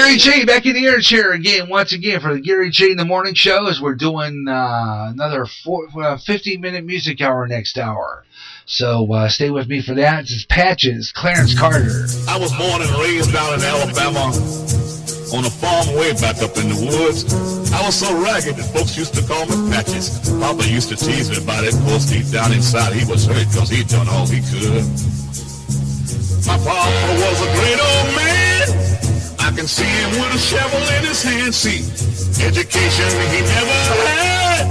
Gary J back in the air chair again, once again, for the Gary J in the Morning Show, as we're doing another 15-minute music hour next hour. So stay with me for that. This is Patches, Clarence Carter. I was born and raised down in Alabama on a farm way back up in the woods. I was so ragged that folks used to call me Patches. Papa used to tease me about it, because deep down inside he was hurt because he'd done all he could. My papa was a great old man. I can see him with a shovel in his hand. See, education he never had.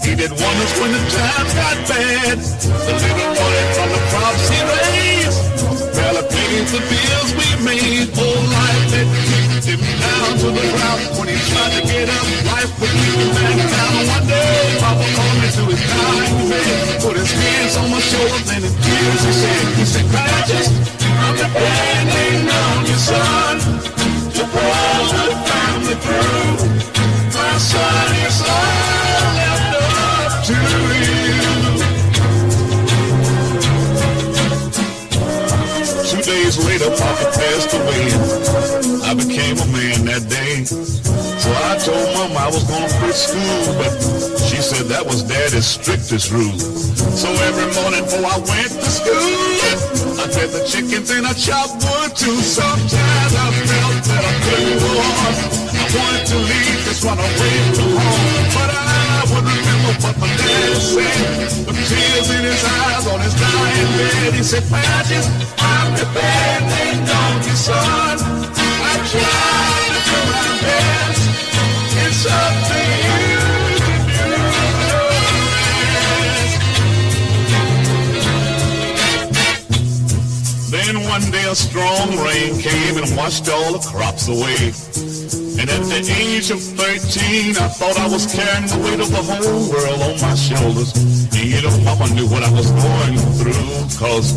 He did wonders when the times got bad. The little money from the crops he raised barely paid the bills we made. Oh, life that kicked him down to the ground. When he tried to get up, life would kick him back down. One day, Papa called me to his dying bed, put his hands on my shoulders and in tears he said, Patches, I'm depending on you, son, to pull the family through. My son is all left up to you. 2 days later, Papa passed away. I became a man that day. So I told Mama I was gonna quit school, but she said that was Daddy's strictest rule. So every morning before I went to school, I fed the chickens and I chopped wood too. Sometimes I felt that I couldn't go on. I wanted to leave, just run away from home, but I would remember what my dad said. The tears in his eyes on his dying bed. He said, Patches, I'm depending on you, son. I tried to do my best. It's up to you to do the rest. Then one day a strong rain came and washed all the crops away. And at the age of 13, I thought I was carrying the weight of the whole world on my shoulders. And you know, Mama knew what I was going through, cause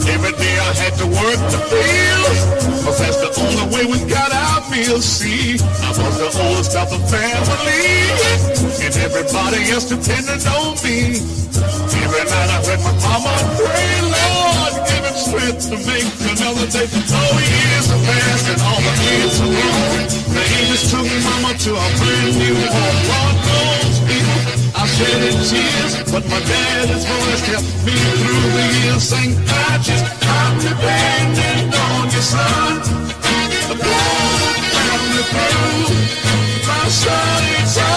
every day I had to work the fields, cause that's the only way we got our meals. See, I was the oldest of the family, and everybody else depended on me. Every night I heard my mama pray, Lord, give him strength to make another day. Oh, years have passed and all the years are gone. The angels took Mama to a brand new home. Lord knows, people, I shed in tears, but my daddy's voice kept me through the years. Saying, Patches, I'm depending on you, son. The blood family through. My son, it's all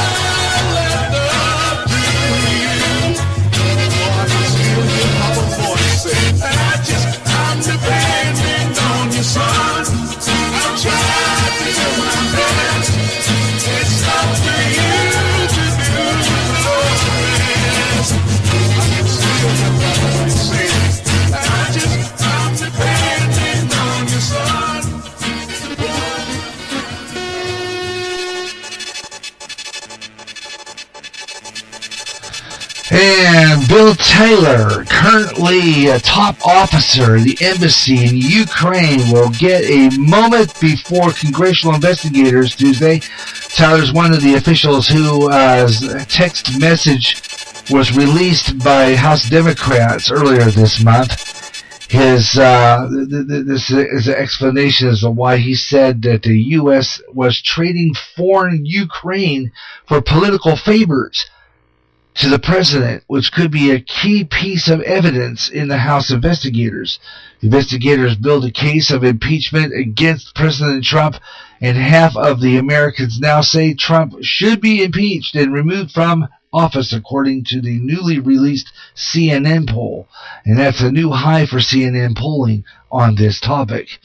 left up to you. Oh, I can still hear Papa's voice say, Patches, I'm depending on you, son. I'm trying to do my best. It's up to you to do the rest. I can still hear Papa's voice say, Patches, I'm depending on you, son. And Bill Taylor, currently a top officer at the embassy in Ukraine, will get a moment before congressional investigators Tuesday. Taylor's one of the officials whose text message was released by House Democrats earlier this month. His explanation as to why he said that the U.S. was trading foreign Ukraine for political favors to the president, which could be a key piece of evidence in the House investigators. Investigators build a case of impeachment against President Trump, and half of the Americans now say Trump should be impeached and removed from office, according to the newly released CNN poll. And that's a new high for CNN polling on this topic.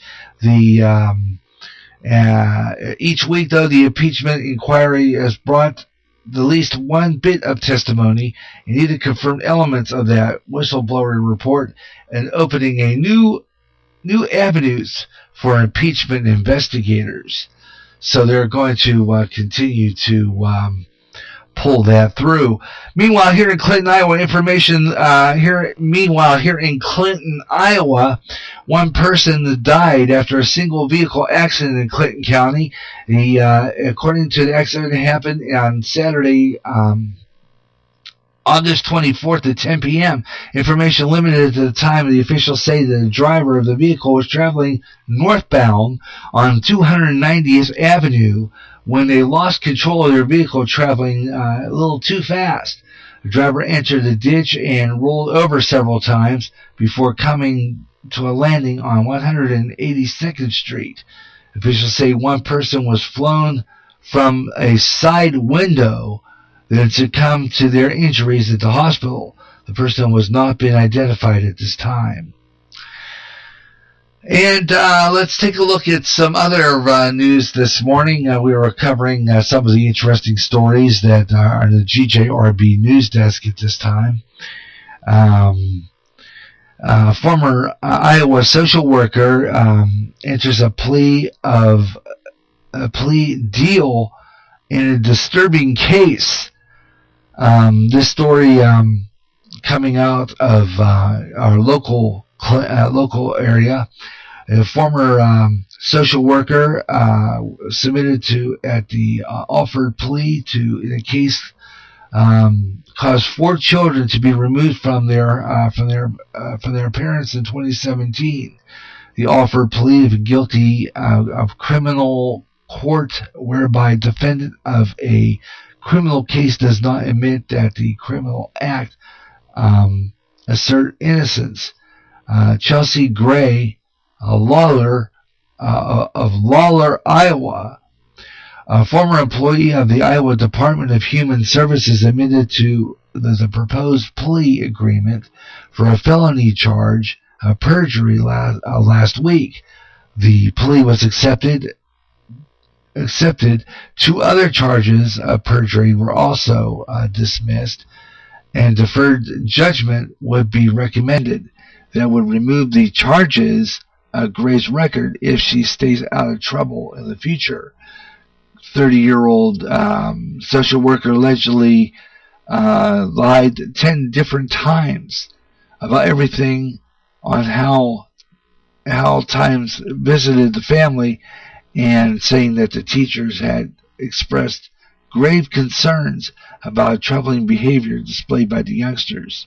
Each week, though, the impeachment inquiry has brought the least one bit of testimony and either confirmed elements of that whistleblower report and opening a new avenues for impeachment investigators. So they're going to continue to pull that through. Meanwhile, here in Clinton, Iowa, here in Clinton, Iowa, one person died after a single vehicle accident in Clinton County. According to the accident, it happened on Saturday August 24th at 10 p.m. Information limited at the time. The officials say that the driver of the vehicle was traveling northbound on 290th Avenue when they lost control of their vehicle, traveling a little too fast. The driver entered the ditch and rolled over several times before coming to a landing on 182nd Street. Officials say one person was flown from a side window, then succumbed to their injuries at the hospital. The person was not being identified at this time. And let's take a look at some other news this morning. We were covering some of the interesting stories that are on the GJRB news desk at this time. Former Iowa social worker enters a plea deal in a disturbing case. This story coming out of our local area. A former social worker submitted at the offered plea in a case caused 4 children to be removed from their parents in 2017. The offered plea of guilty of criminal court, whereby defendant of a criminal case does not admit that the criminal act assert innocence. Chelsea Gray, Lawler, of Lawler, Iowa, a former employee of the Iowa Department of Human Services, admitted to the proposed plea agreement for a felony charge of perjury last week. The plea was accepted. 2 other charges of perjury were also dismissed, and deferred judgment would be recommended. That would remove the charges of Gray's record if she stays out of trouble in the future. 30-year-old social worker allegedly lied 10 different times about everything on how times visited the family, and saying that the teachers had expressed grave concerns about troubling behavior displayed by the youngsters.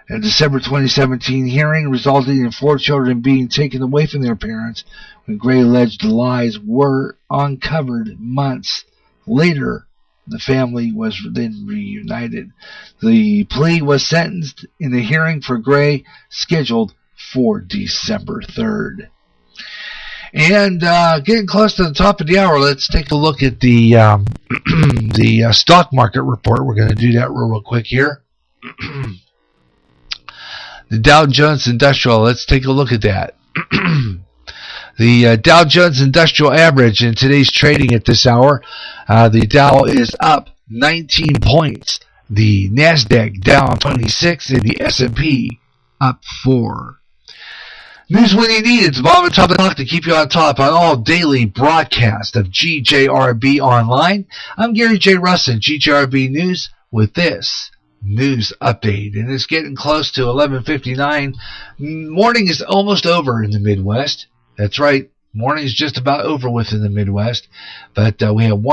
A December 2017 hearing resulted in 4 children being taken away from their parents when Gray alleged the lies were uncovered months later. The family was then reunited. The plea was sentenced in the hearing for Gray, scheduled for December 3rd. And getting close to the top of the hour, let's take a look at the the stock market report. We're going to do that real quick here. The Dow Jones Industrial, let's take a look at that. The Dow Jones Industrial Average in today's trading at this hour, the Dow is up 19 points. The NASDAQ down 26, and the S&P up 4. News when you need it. It's bottom of the top of the clock to keep you on top on all daily broadcasts of GJRB Online. I'm Gary J. Russin, GJRB News, with this news update. And it's getting close to 11:59. Morning is almost over in the Midwest. That's right. Morning is just about over with in the Midwest. But we have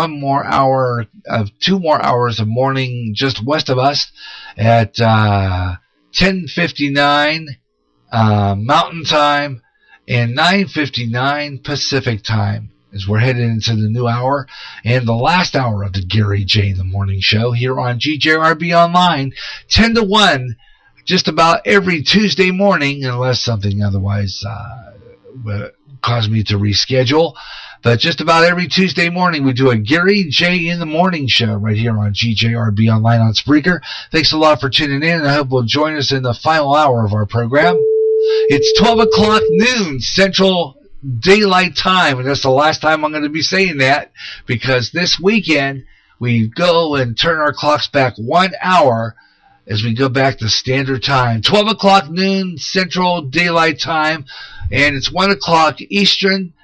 2 more hours of morning just west of us at 10:59. Mountain Time and 9:59 Pacific Time as we're headed into the new hour and the last hour of the Gary J. in the Morning Show here on GJRB Online, 10 to 1, just about every Tuesday morning, unless something otherwise caused me to reschedule. But just about every Tuesday morning, we do a Gary J. in the Morning Show right here on GJRB Online on Spreaker. Thanks a lot for tuning in, and I hope you'll join us in the final hour of our program. It's 12 o'clock noon Central Daylight Time, and that's the last time I'm going to be saying that, because this weekend we go and turn our clocks back 1 hour as we go back to standard time. 12 o'clock noon Central Daylight Time, and it's 1 o'clock Eastern,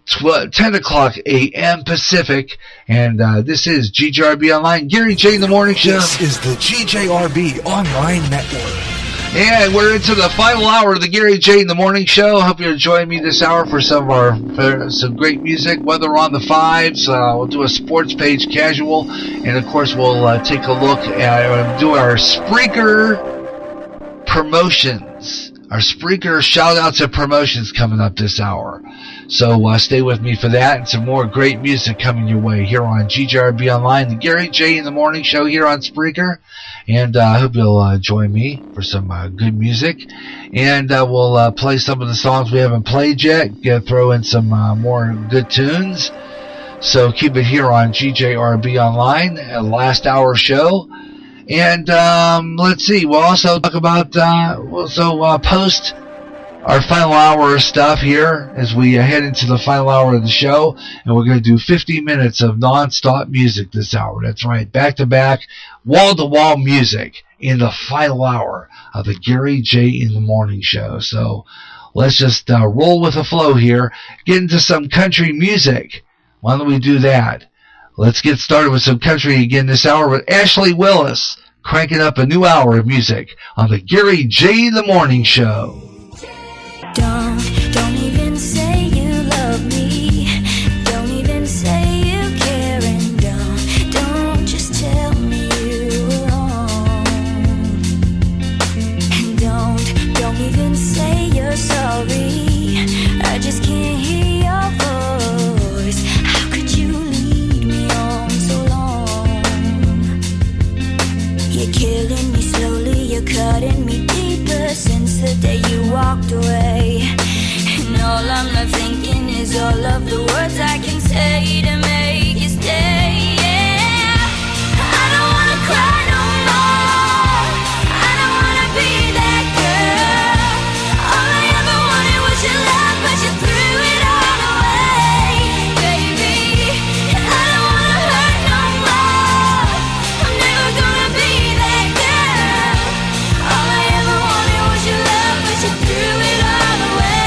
10 o'clock a.m. Pacific, and this is GJRB Online, Gary J. in the Morning Show. This is the GJRB Online Network. And we're into the final hour of the Gary J in the Morning Show. Hope you're joining me this hour for some great music. Weather on the fives. We'll do a sports page casual, and of course we'll take a look at do our Spreaker promotions. Our Spreaker shout-outs and promotions coming up this hour. So stay with me for that and some more great music coming your way here on GJRB Online, the Gary J in the Morning Show here on Spreaker. And I hope you'll join me for some good music. And we'll play some of the songs we haven't played yet, throw in some more good tunes. So keep it here on GJRB Online, last hour show. And let's see, we'll also talk about, post our final hour of stuff here as we head into the final hour of the show. And we're going to do 50 minutes of non-stop music this hour. That's right, back-to-back, wall-to-wall music in the final hour of the Gary J in the Morning Show. So let's just roll with the flow here, get into some country music. Why don't we do that? Let's get started with some country again this hour with Ashley Willis, cranking up a new hour of music on the Gary J in the Morning Show. Don't even say you love me. Don't even say you care, and don't just tell me you were wrong. And don't even say you're sorry. I just can't hear your voice. How could you lead me on so long? You're killing me slowly, you're cutting me deeper since the day you walked away. And all I'm left thinking is all of the words I can say to make you stay. Yeah, I don't wanna cry no more. I don't wanna be that girl. All I ever wanted was your love, but you threw it all away, baby. I don't wanna hurt no more. I'm never gonna be that girl. All I ever wanted was your love, but you threw it all away.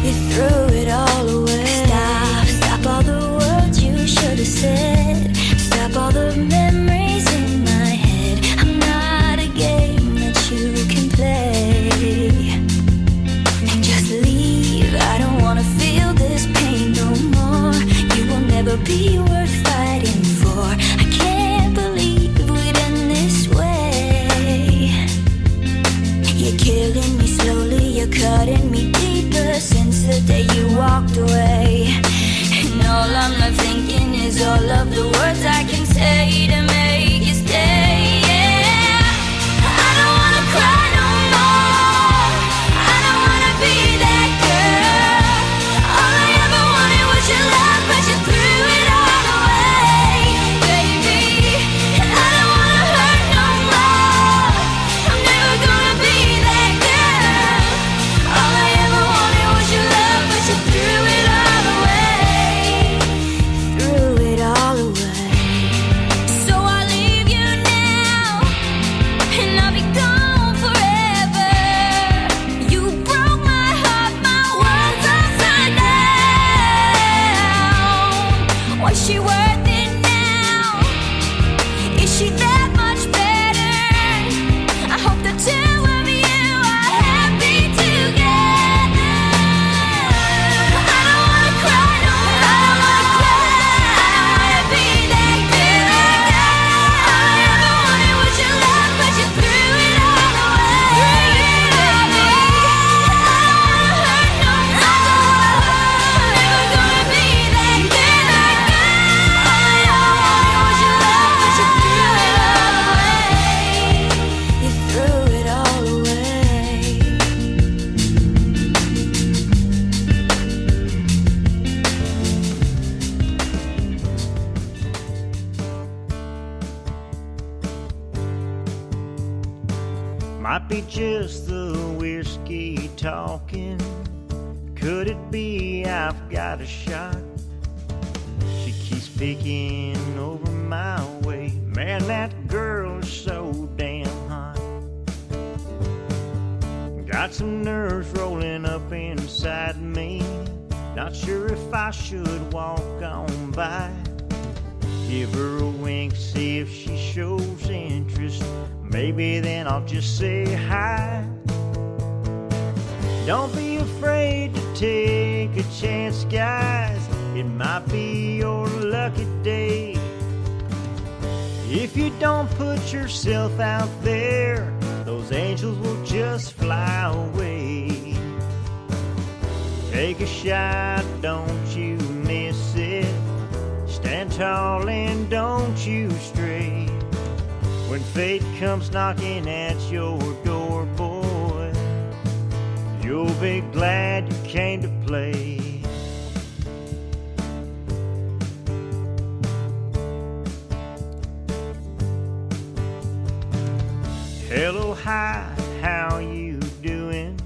You threw it all away. Stop all the words you should have said. Stop all the memories in my head. I'm not a game that you can play. And just leave. I don't wanna feel this pain no more. You will never be worth fighting for. I can't believe we'd end this way. You're killing me slowly, you're cutting me deeper since the day you walked away. And all I'm left thinking is all of the words I can say to make you stay. Yeah, I don't wanna cry no more. I don't wanna be that girl. All I ever wanted was your love, but you threw it all away, baby. And I don't wanna hurt no more. I'm never gonna be that girl. All I ever wanted was your love, but you threw it all away. Threw it all away. So I leave you now, and I'll be gone forever. You broke my heart, my world's upside down. Was she worth it now? Is she that much better? I hope the two of you are happy together. I don't wanna cry no more. I don't wanna cry. Be that girl. All I ever wanted was your love, but you threw it all away, baby. I don't wanna hurt no more. I'm never gonna be that girl. All I ever wanted was your love, but you threw it all away. You threw it all away. Might be just the whiskey talking. Could it be I've got a shot? She keeps picking over my way. Man, that girl is so damn hot. Got some nerves rolling up inside me. Not sure if I should walk on by. Give her a wink, see if she shows interest. Maybe then I'll just say hi. Don't be afraid to take a chance, guys. It might be your lucky day. If you don't put yourself out there, those angels will just fly away. Take a shot, don't you miss it. Stand tall and don't you stray. When fate comes knocking at your door, boy, you'll be glad you came to play. Hello, hi, how you doing?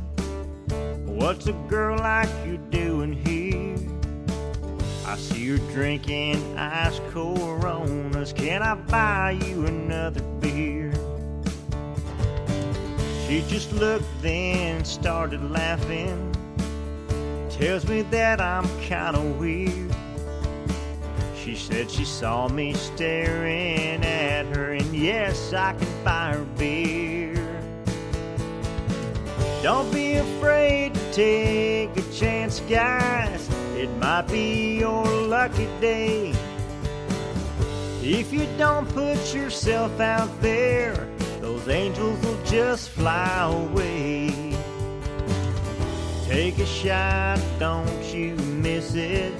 What's a girl like you doing here? I see you're drinking ice Coronas. Can I buy you another beer? She just looked then started laughing. Tells me that I'm kinda weird. She said she saw me staring at her, and yes, I can buy her beer. Don't be afraid to take a chance, guys. It might be your lucky day. If you don't put yourself out there, those angels will just fly away. Take a shot, don't you miss it.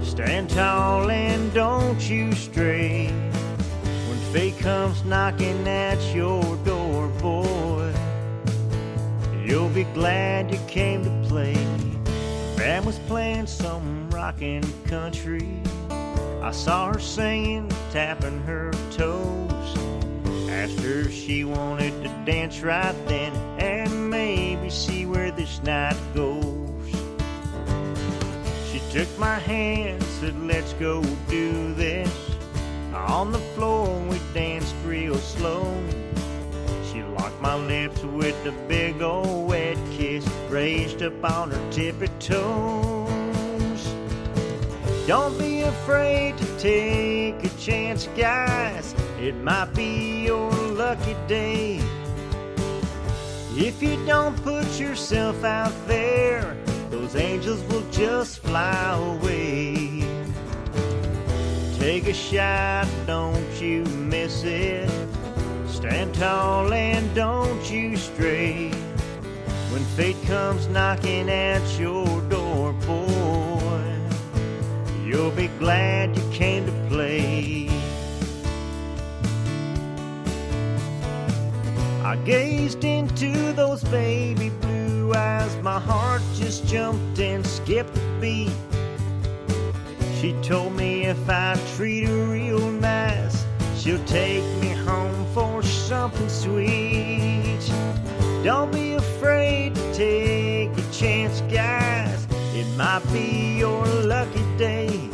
Stand tall and don't you stray. When fate comes knocking at your door, boy, you'll be glad you came to play. Band was playing some rockin' country. I saw her singing, tapping her toes. Asked her if she wanted to dance right then and maybe see where this night goes. She took my hand, said let's go do this. On the floor we danced real slow. She locked my lips with a big old wet kiss, raised up on her tippy toes. Don't be afraid to take a chance, guys. It might be your lucky day. If you don't put yourself out there, those angels will just fly away. Take a shot, don't you miss it. Stand tall and don't you stray. When fate comes knocking at your door, boy, you'll be glad you came to play. I gazed into those baby blue eyes. My heart just jumped and skipped a beat. She told me if I treat her real nice, she'll take me home for something sweet. Don't be afraid to take a chance, guys. It might be your lucky day.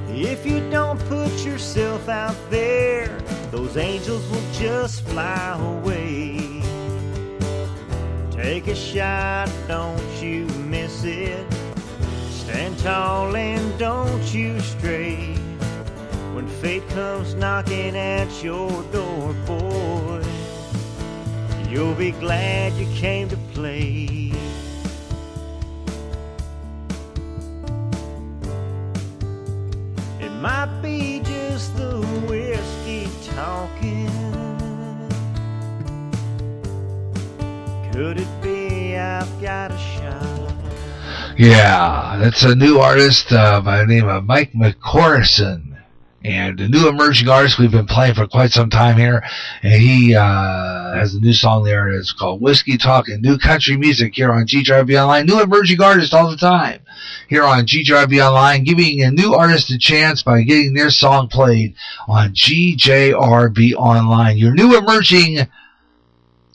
If you don't put yourself out there, those angels will just fly away. Take a shot, don't you miss it. Stand tall and don't you stray. When fate comes knocking at your door, boy, you'll be glad you came to play. It might be just the whiskey talking. Could it be I've got a shot? Yeah, that's a new artist by the name of Mike McCorrison. And a new emerging artist we've been playing for quite some time here. And he has a new song there. It's called Whiskey Talking. New country music here on GJRB Online. New emerging artists all the time here on GJRB Online. Giving a new artist a chance by getting their song played on GJRB Online. Your new emerging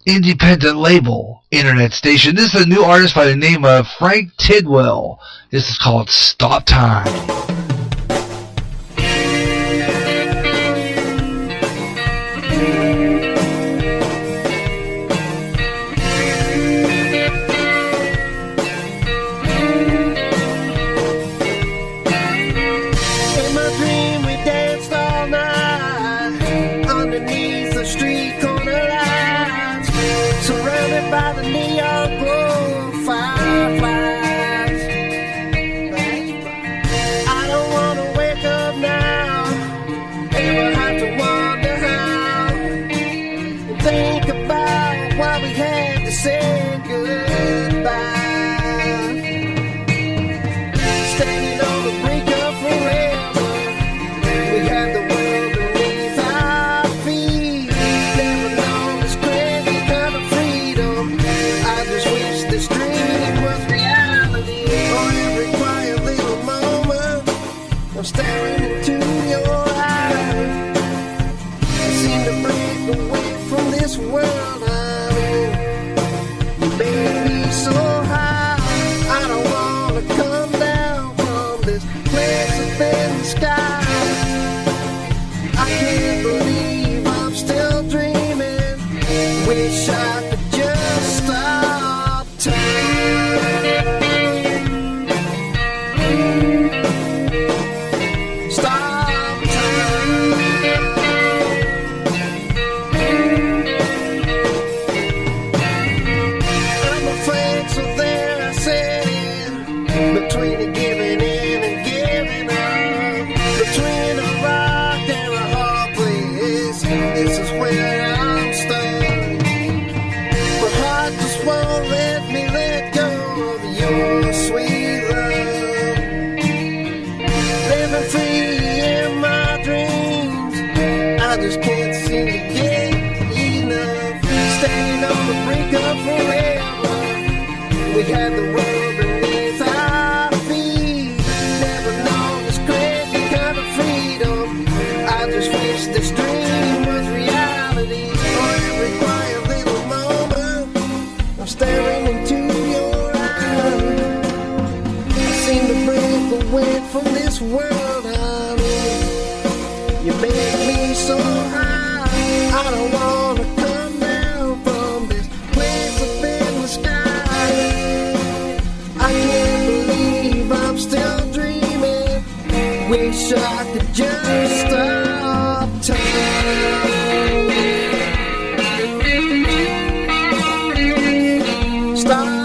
independent label internet station. This is a new artist by the name of Frank Tidwell. This is called Stop Time. In my dream we danced all night underneath the street between the giving in and giving up, between a rock and a hard place. This is where I'm stuck. My heart just won't let me let go of your sweet love. Living free in my dreams, I just can't seem to get enough. Standing on the brink of forever, we had the world beneath our feet. Never known this crazy kind of freedom. I just wish this dream was reality. For every quiet little moment, I'm staring into your eyes. I seem to break away from this world I'm in. You make me so high, I don't wanna come down from this place up in the sky. I can't believe I'm still dreaming. Wish I could just stop time. Stop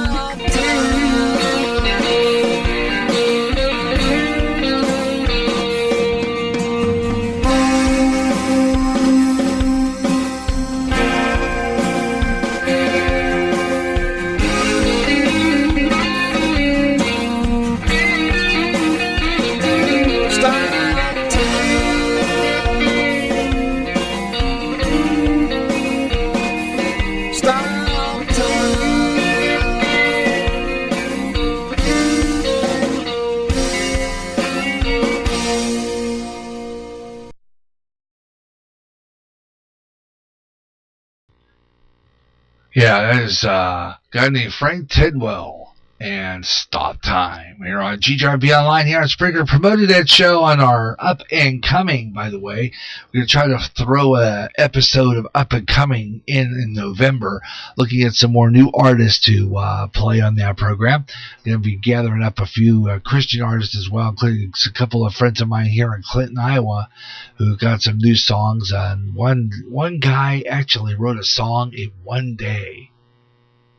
Yeah, that is a guy named Frank Tidwell and Stop Time here on GJRB Online here on Spreaker. Promoted that show on our Up and Coming, by the way. We're going to try to throw a episode of Up and Coming in November, looking at some more new artists to play on that program. Going to be gathering up a few Christian artists as well, including a couple of friends of mine here in Clinton, Iowa, who got some new songs. And one guy actually wrote a song in one day.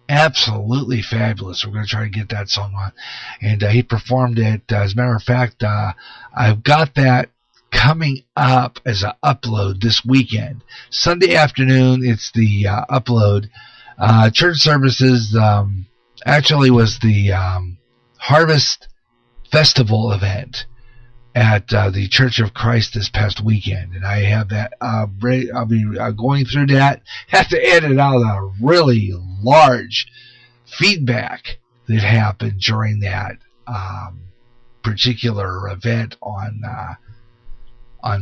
Absolutely fabulous. We're going to try to get that song on. And he performed it. As a matter of fact, I've got that coming up as an upload this weekend. Sunday afternoon, it's the upload. Church services actually was the Harvest Festival event at the Church of Christ this past weekend. And I have that, I'll be going through that. Have to edit out a really large feedback that happened during that particular event on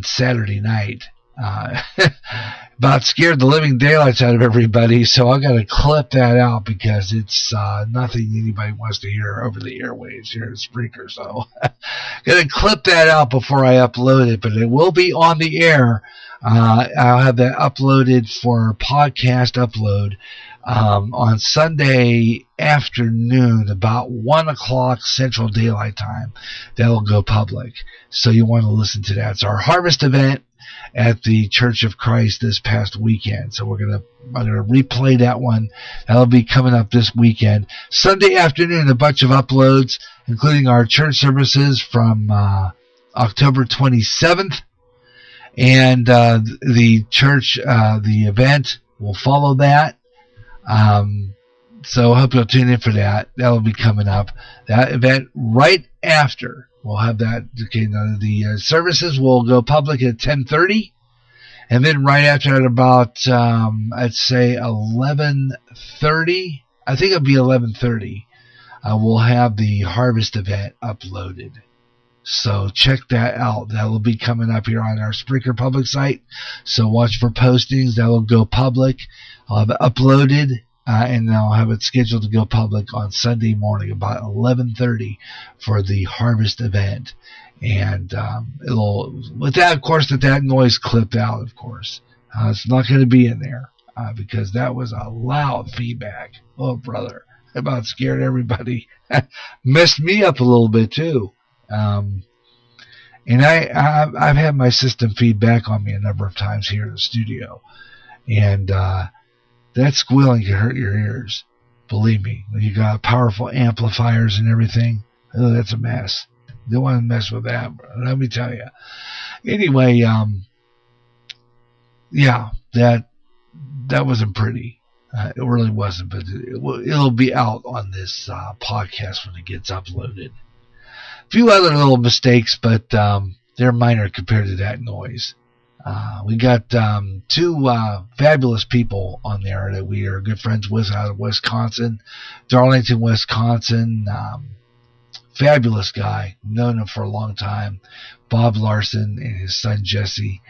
Saturday night. About scared the living daylights out of everybody, so I got to clip that out because it's nothing anybody wants to hear over the airwaves here at Spreaker. So got to clip that out before I upload it, but it will be on the air. I'll have that uploaded for podcast upload on Sunday afternoon, about 1 o'clock Central Daylight Time. That'll go public, so you want to listen to that. It's our harvest event at the Church of Christ this past weekend. So I'm gonna replay that one. That'll be coming up this weekend. Sunday afternoon, a bunch of uploads, including our church services from October 27th, and the church, the event will follow that. So I hope you'll tune in for that. That'll be coming up. That event right after. We'll have that. Okay, now the services will go public at 10:30, and then right after that, about I'd say 11:30. I think it'll be 11:30. We'll have the harvest event uploaded. So check that out. That will be coming up here on our Spreaker public site. So watch for postings. That will go public. I'll have it uploaded. And I'll have it scheduled to go public on Sunday morning about 11:30 for the harvest event. And it'll, with that, of course, that noise clipped out, of course. It's not going to be in there because that was a loud feedback. Oh, brother, about scared everybody. Messed me up a little bit, too. And I've had my system feedback on me a number of times here in the studio. And that squealing can hurt your ears. Believe me, when you got powerful amplifiers and everything, Oh, that's a mess. Don't want to mess with that. Let me tell you. Anyway, yeah, that wasn't pretty. It really wasn't, but it'll be out on this podcast when it gets uploaded. A few other little mistakes, but they're minor compared to that noise. We got two fabulous people on there that we are good friends with out of Wisconsin, Darlington, Wisconsin. Fabulous guy, known him for a long time. Bob Larson and his son Jesse.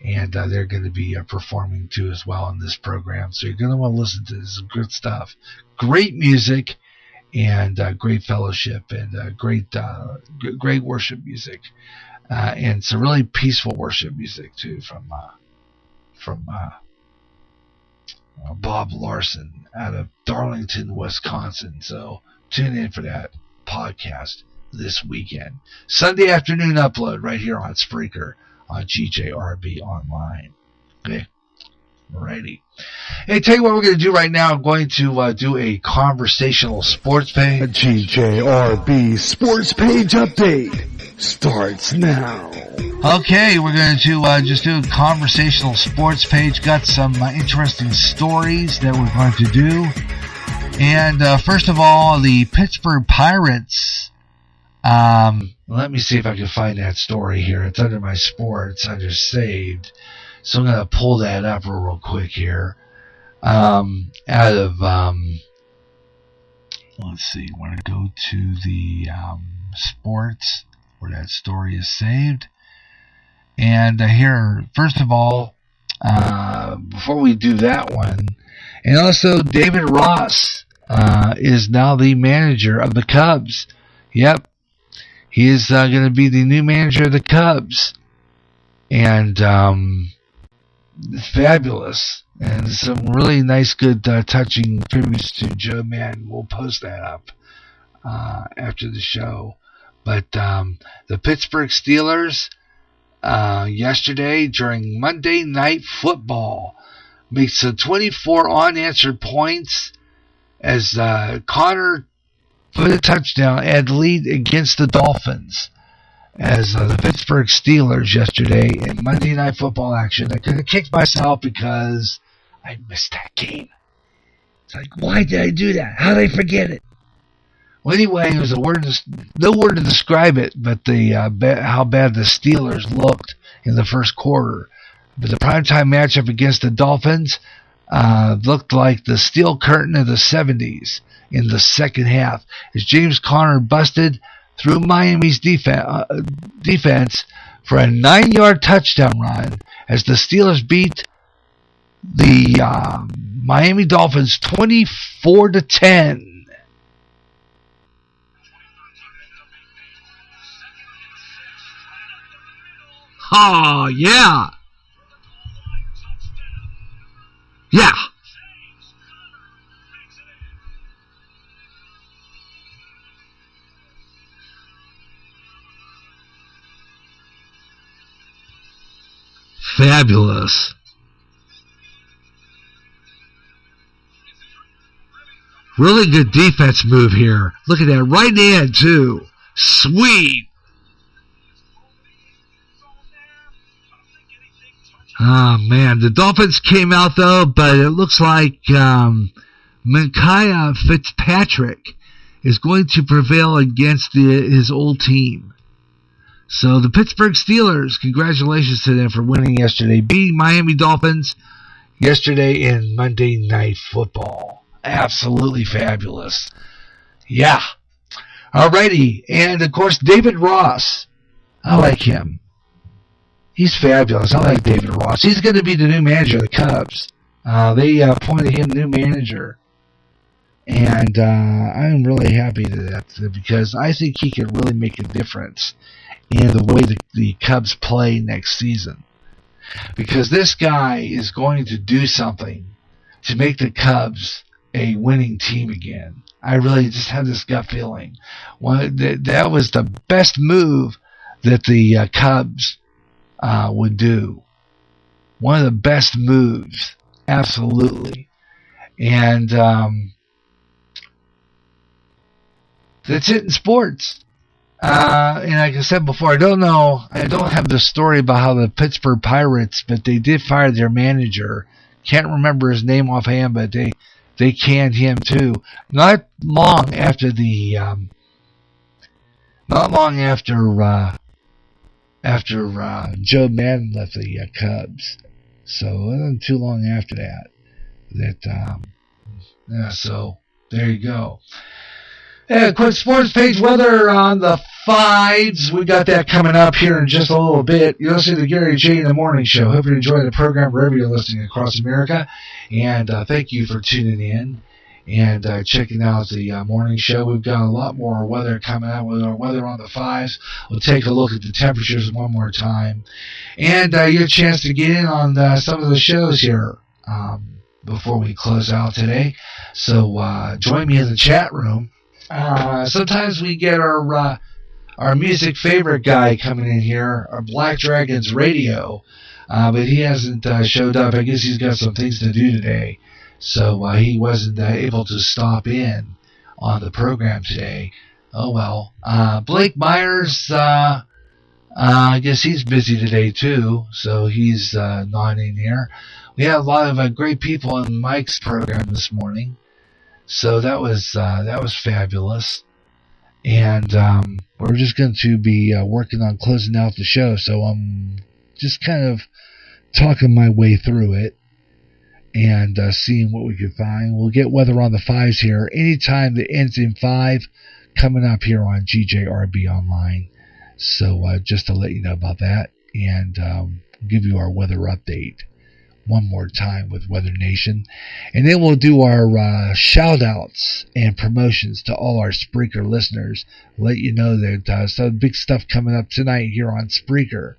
And they're going to be performing too as well in this program. So you're going to want to listen to this. Some good stuff. Great music and great fellowship and great worship music. And some really peaceful worship music too from Bob Larson out of Darlington, Wisconsin. So tune in for that podcast this weekend. Sunday afternoon upload right here on Spreaker. On GJRB Online. Okay. Alrighty. Hey, tell you what we're going to do right now. I'm going to do a conversational sports page. A GJRB sports page update starts now. Okay, we're going to just do a conversational sports page. Got some interesting stories that we're going to do. And first of all, the Pittsburgh Pirates. Let me see if I can find that story here. It's under my sports, under saved. So I'm going to pull that up real quick here. Out of, let's see, I want to go to the sports where that story is saved. And here, first of all, before we do that one, and also David Ross is now the manager of the Cubs. Yep. He is going to be the new manager of the Cubs. And fabulous. And some really nice, good, touching tributes to Joe Madden. We'll post that up after the show. But the Pittsburgh Steelers, yesterday during Monday Night Football, makes 24 unanswered points as Connor put a touchdown and lead against the Dolphins as the Pittsburgh Steelers yesterday in Monday Night Football action. I could have kicked myself because I missed that game. It's like, why did I do that? How did I forget it? Well, anyway, it was no word to describe it, but how bad the Steelers looked in the first quarter. But the primetime matchup against the Dolphins looked like the steel curtain of the 70s. In the second half, as James Conner busted through Miami's defense for a 9-yard touchdown run as the Steelers beat the Miami Dolphins 24-10. Oh, yeah. Yeah. Fabulous. Really good defense move here. Look at that. Right in, too. Sweet. Oh, man. The Dolphins came out, though, but it looks like Micaiah Fitzpatrick is going to prevail against his old team. So the Pittsburgh Steelers, congratulations to them for winning yesterday, beating Miami Dolphins yesterday in Monday Night Football. Absolutely fabulous. Yeah. Alrighty. And, of course, David Ross. I like him. He's fabulous. I like David Ross. He's going to be the new manager of the Cubs. They appointed him new manager. And I'm really happy to that because I think he can really make a difference in the way the Cubs play next season. Because this guy is going to do something to make the Cubs a winning team again. I really just have this gut feeling. That was the best move that the Cubs would do. One of the best moves. Absolutely. And that's it in sports. And like I said before, I don't have the story about how the Pittsburgh Pirates, but they did fire their manager. Can't remember his name offhand, but they canned him too. Not long after Joe Madden left the Cubs. So it wasn't too long after that. So there you go. Yeah, quick sports page weather on the 5s. We got that coming up here in just a little bit. You're listening to Gary J in the Morning Show. Hope you enjoy the program wherever you're listening across America. And thank you for tuning in and checking out the morning show. We've got a lot more weather coming out with our weather on the 5s. We'll take a look at the temperatures one more time. And you get a chance to get in on some of the shows here before we close out today. So join me in the chat room. Sometimes we get our music favorite guy coming in here, our Black Dragons Radio, but he hasn't showed up. I guess he's got some things to do today, so he wasn't able to stop in on the program today. Oh well. Blake Myers, I guess he's busy today too, so he's not in here. We had a lot of great people on Mike's program this morning. So that was fabulous, and we're just going to be working on closing out the show. So I'm just kind of talking my way through it and seeing what we can find. We'll get weather on the 5s here anytime that ends in 5 coming up here on GJRB Online. So just to let you know about that and give you our weather update one more time with Weather Nation. And then we'll do our shout outs and promotions to all our Spreaker listeners. Let you know that some big stuff coming up tonight here on Spreaker,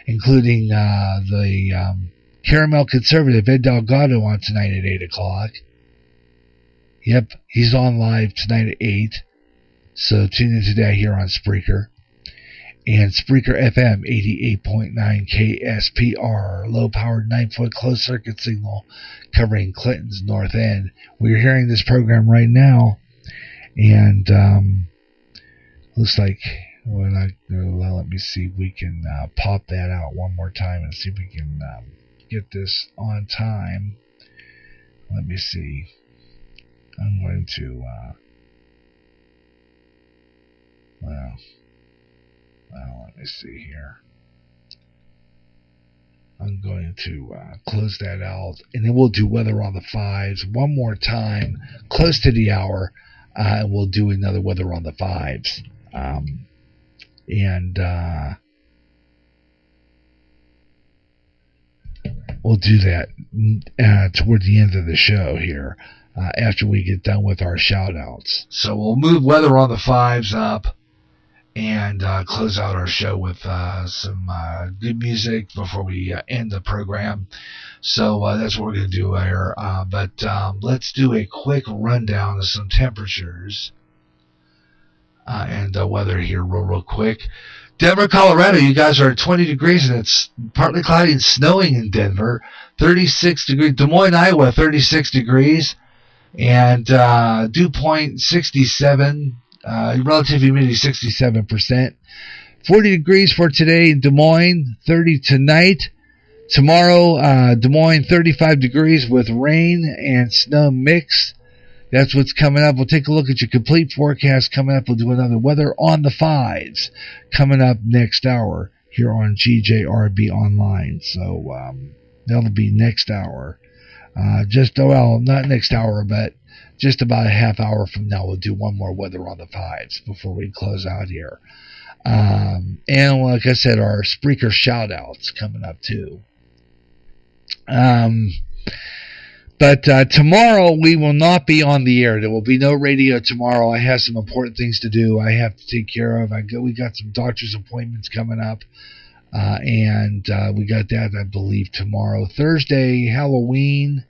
including the Caramel Conservative Ed Delgado on tonight at 8 o'clock. Yep, he's on live tonight at 8. So tune in today here on Spreaker. And Spreaker FM 88.9 KSPR, low-powered 9-foot closed-circuit signal covering Clinton's North End. We're hearing this program right now, and looks like, let me see if we can pop that out one more time and see if we can get this on time. Let me see. I'm going to, let me see here. I'm going to close that out, and then we'll do weather on the 5s one more time, close to the hour, and we'll do another weather on the 5s. We'll do that toward the end of the show here, after we get done with our shout-outs. So we'll move weather on the 5s up and close out our show with some good music before we end the program. So that's what we're going to do here. But let's do a quick rundown of some temperatures and weather here real quick. Denver, Colorado, you guys are at 20 degrees, and it's partly cloudy and snowing in Denver. 36 degrees. Des Moines, Iowa, 36 degrees. And dew point, 67. Relative humidity 67%. 40 degrees for today in Des Moines, 30 tonight. Tomorrow, Des Moines, 35 degrees with rain and snow mix. That's what's coming up. We'll take a look at your complete forecast coming up. We'll do another weather on the 5s coming up next hour here on GJRB Online. So that'll be next hour. Not next hour, but just about a half hour from now, we'll do one more weather on the 5s before we close out here. And like I said, our Spreaker shout-outs coming up too. But tomorrow we will not be on the air. There will be no radio tomorrow. I have some important things to do I have to take care of. We got some doctor's appointments coming up. And we got that, I believe, tomorrow. Thursday, Halloween.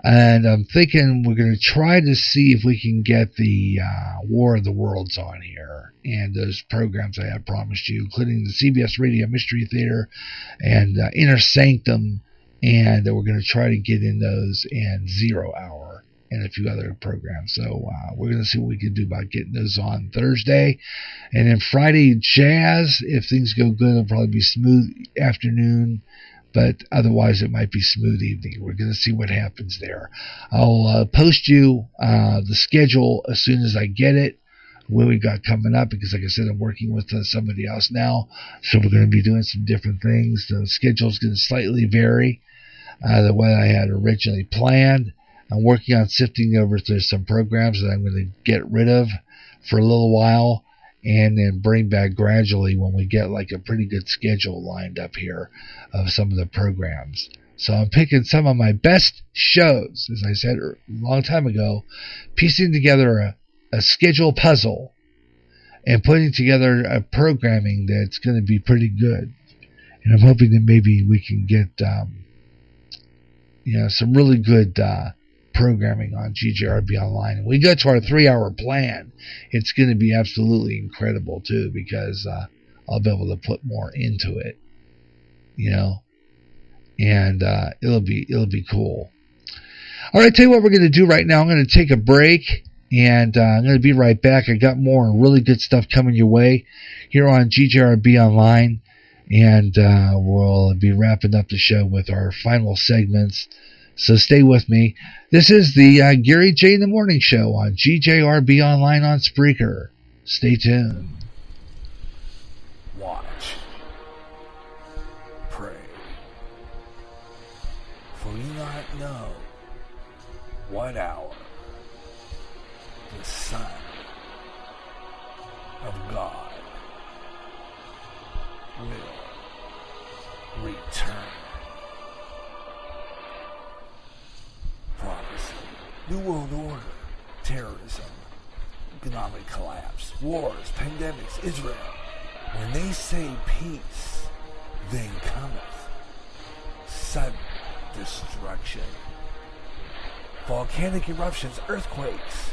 And I'm thinking we're going to try to see if we can get the War of the Worlds on here. And those programs I have promised you, including the CBS Radio Mystery Theater and Inner Sanctum. And we're going to try to get in those in 0 hour. and a few other programs. So we're going to see what we can do about getting those on Thursday. And then Friday, jazz. If things go good, it'll probably be smooth afternoon. But otherwise, it might be smooth evening. We're going to see what happens there. I'll post you the schedule as soon as I get it, what we got coming up, because like I said, I'm working with somebody else now. So we're going to be doing some different things. The schedule's going to slightly vary the way I had originally planned. I'm working on sifting over through some programs that I'm going to get rid of for a little while, and then bring back gradually when we get like a pretty good schedule lined up here of some of the programs. So I'm picking some of my best shows, as I said a long time ago, piecing together a schedule puzzle and putting together a programming that's going to be pretty good. And I'm hoping that maybe we can get some really good programming on GJRB Online. And we go to our 3-hour plan, it's going to be absolutely incredible too, because I'll be able to put more into it, and it'll be cool. All right, tell you what we're going to do right now. I'm going to take a break, and I'm going to be right back. I got more really good stuff coming your way here on GJRB Online, and we'll be wrapping up the show with our final segments. So stay with me. This is the Gary J in the Morning Show on GJRB Online on Spreaker. Stay tuned. Watch. Pray. For you not know what hour the Son of God will return. Prophecy, New World Order, terrorism, economic collapse, wars, pandemics, Israel. When they say peace, then cometh sudden destruction. Volcanic eruptions, earthquakes,